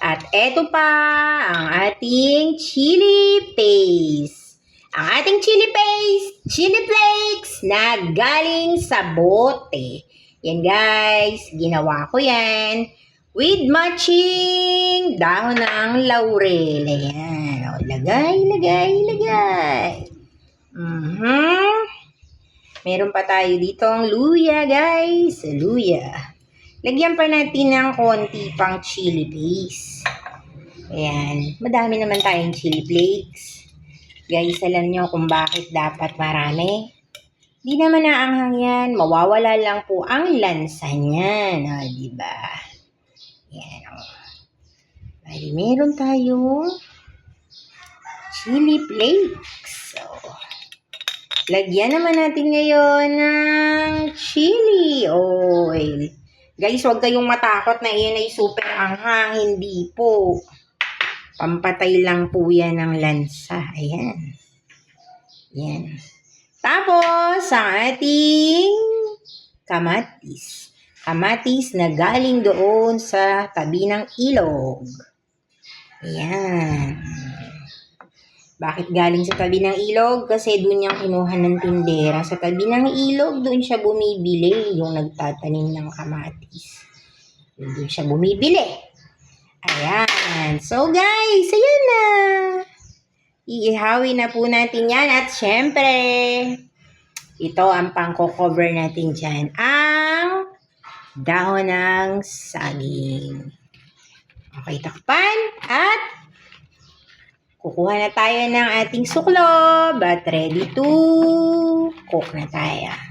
At eto pa ang ating chili paste. Ang ating chili flakes na galing sa bote. Yan guys, ginawa ko yan with matching dahon ng laurel. Ayan, o, lagay. Meron pa tayo ditong luya guys, luya. Lagyan pa natin ng konti pang chili paste. Ayan, madami naman tayong chili flakes. Guys, alam nyo kung bakit dapat marami? Di naman naanghang yan, mawawala lang po ang lansa niyan. O, diba? Ayan, o. Bali, meron tayong chili flakes. So, lagyan naman natin ngayon ng chili oil. Guys, huwag kayong matakot na iyan ay super anghang. Hindi po. Pampatay lang po yan ng lansa. Ayan. Yan. Tapos, ang ating kamatis. Kamatis na galing doon sa tabi ng ilog. Ayan. Bakit galing sa tabi ng ilog? Kasi doon niyang kinuha ng tindera. Sa tabi ng ilog, doon siya bumibili. Yung nagtatanim ng kamatis. Doon siya bumibili. Ayan. So guys, ayan na. Iihawin na po natin yan. At syempre, ito ang pang-cover natin dyan. Ang dahon ng saging. Okay, takpan. At kukuha na tayo ng ating suklob at ready to cook na tayo.